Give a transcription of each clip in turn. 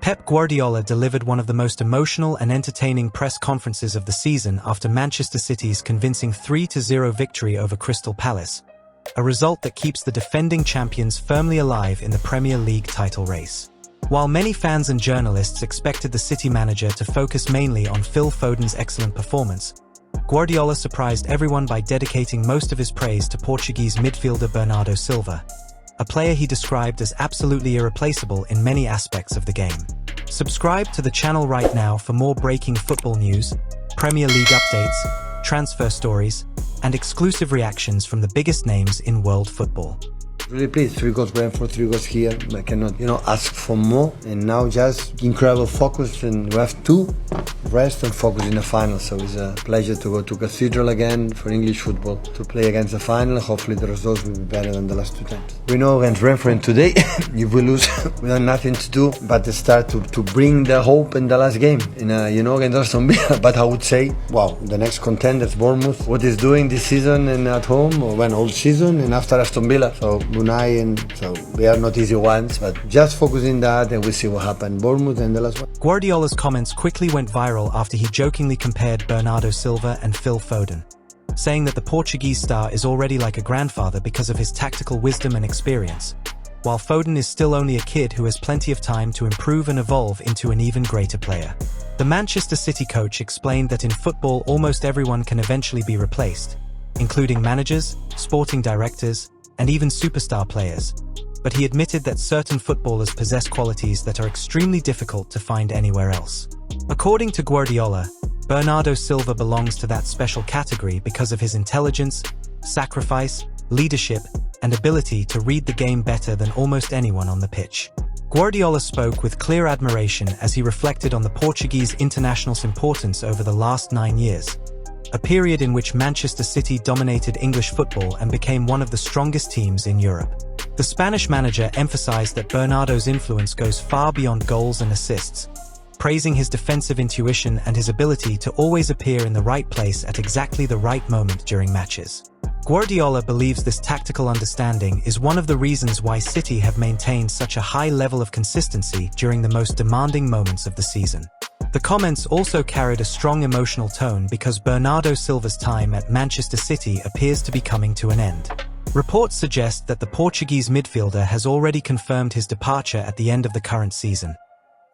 Pep Guardiola delivered one of the most emotional and entertaining press conferences of the season after Manchester City's convincing 3-0 victory over Crystal Palace, a result that keeps the defending champions firmly alive in the Premier League title race. While many fans and journalists expected the City manager to focus mainly on Phil Foden's excellent performance, Guardiola surprised everyone by dedicating most of his praise to Portuguese midfielder Bernardo Silva, a player he described as absolutely irreplaceable in many aspects of the game. Subscribe to the channel right now for more breaking football news, Premier League updates, transfer stories, and exclusive reactions from the biggest names in world football. Really pleased. 3 goals Brentford, 3 goals here. I cannot, ask for more. And now just incredible focus, and we have to rest and focus in the final. So it's a pleasure to go to Cathedral again for English football, to play against the final. Hopefully the results will be better than the last 2 times. We know against Brentford today, if we lose, we have nothing to do but to start to bring the hope in the last game, against Aston Villa. But I would say, wow, the next contenders, Bournemouth, what is doing this season and at home, or all season, and after Aston Villa. So Unai, and so they are not easy ones, but just focusing that and we'll see what happens. Bournemouth and the last one. Guardiola's comments quickly went viral after he jokingly compared Bernardo Silva and Phil Foden, saying that the Portuguese star is already like a grandfather because of his tactical wisdom and experience, while Foden is still only a kid who has plenty of time to improve and evolve into an even greater player. The Manchester City coach explained that in football almost everyone can eventually be replaced, including managers, sporting directors, and even superstar players, but he admitted that certain footballers possess qualities that are extremely difficult to find anywhere else. According to Guardiola, Bernardo Silva belongs to that special category because of his intelligence, sacrifice, leadership, and ability to read the game better than almost anyone on the pitch. Guardiola spoke with clear admiration as he reflected on the Portuguese international's importance over the last 9 years, a period in which Manchester City dominated English football and became one of the strongest teams in Europe. The Spanish manager emphasized that Bernardo's influence goes far beyond goals and assists, praising his defensive intuition and his ability to always appear in the right place at exactly the right moment during matches. Guardiola believes this tactical understanding is one of the reasons why City have maintained such a high level of consistency during the most demanding moments of the season. The comments also carried a strong emotional tone because Bernardo Silva's time at Manchester City appears to be coming to an end. Reports suggest that the Portuguese midfielder has already confirmed his departure at the end of the current season,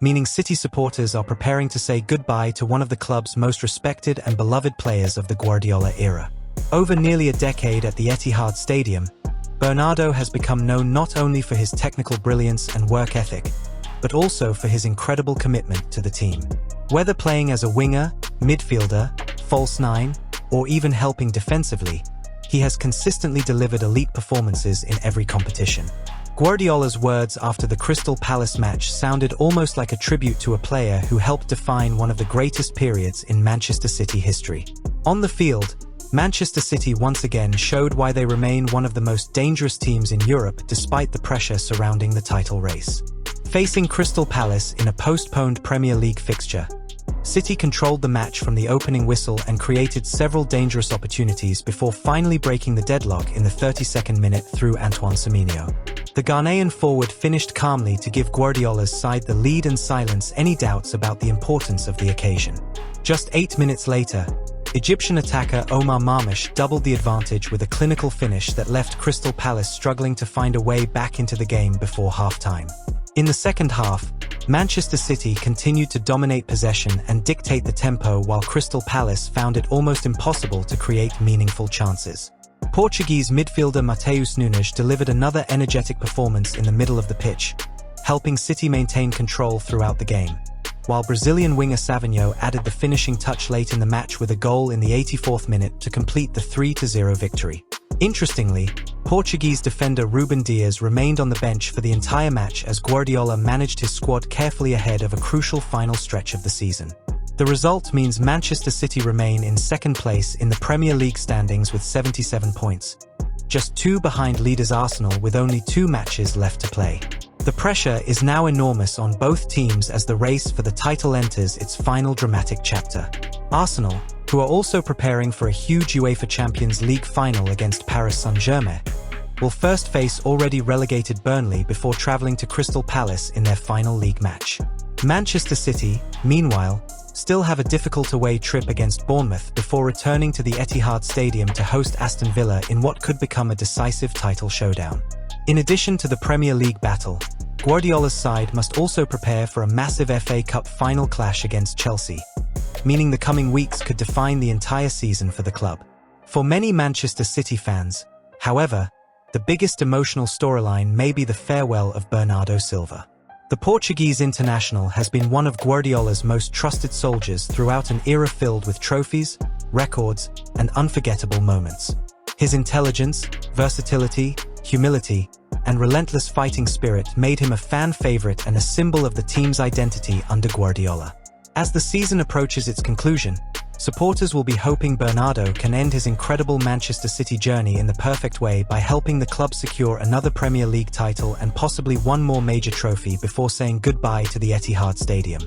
meaning City supporters are preparing to say goodbye to one of the club's most respected and beloved players of the Guardiola era. Over nearly a decade at the Etihad Stadium, Bernardo has become known not only for his technical brilliance and work ethic, but also for his incredible commitment to the team. Whether playing as a winger, midfielder, false nine, or even helping defensively, he has consistently delivered elite performances in every competition. Guardiola's words after the Crystal Palace match sounded almost like a tribute to a player who helped define one of the greatest periods in Manchester City history. On the field, Manchester City once again showed why they remain one of the most dangerous teams in Europe despite the pressure surrounding the title race. Facing Crystal Palace in a postponed Premier League fixture, City controlled the match from the opening whistle and created several dangerous opportunities before finally breaking the deadlock in the 32nd minute through Antoine Savinho. The Ghanaian forward finished calmly to give Guardiola's side the lead and silence any doubts about the importance of the occasion. Just 8 minutes later, Egyptian attacker Omar Marmush doubled the advantage with a clinical finish that left Crystal Palace struggling to find a way back into the game before half-time. In the second half, Manchester City continued to dominate possession and dictate the tempo while Crystal Palace found it almost impossible to create meaningful chances. Portuguese midfielder Matheus Nunes delivered another energetic performance in the middle of the pitch, helping City maintain control throughout the game, while Brazilian winger Savinho added the finishing touch late in the match with a goal in the 84th minute to complete the 3-0 victory. Interestingly, Portuguese defender Ruben Dias remained on the bench for the entire match as Guardiola managed his squad carefully ahead of a crucial final stretch of the season. The result means Manchester City remain in second place in the Premier League standings with 77 points, just 2 behind leaders Arsenal with only 2 matches left to play. The pressure is now enormous on both teams as the race for the title enters its final dramatic chapter. Arsenal, who are also preparing for a huge UEFA Champions League final against Paris Saint-Germain, will first face already relegated Burnley before travelling to Crystal Palace in their final league match. Manchester City, meanwhile, still have a difficult away trip against Bournemouth before returning to the Etihad Stadium to host Aston Villa in what could become a decisive title showdown. In addition to the Premier League battle, Guardiola's side must also prepare for a massive FA Cup final clash against Chelsea, meaning the coming weeks could define the entire season for the club. For many Manchester City fans, however, the biggest emotional storyline may be the farewell of Bernardo Silva. The Portuguese international has been one of Guardiola's most trusted soldiers throughout an era filled with trophies, records, and unforgettable moments. His intelligence, versatility, humility, and relentless fighting spirit made him a fan favorite and a symbol of the team's identity under Guardiola. As the season approaches its conclusion, supporters will be hoping Bernardo can end his incredible Manchester City journey in the perfect way by helping the club secure another Premier League title and possibly one more major trophy before saying goodbye to the Etihad Stadium.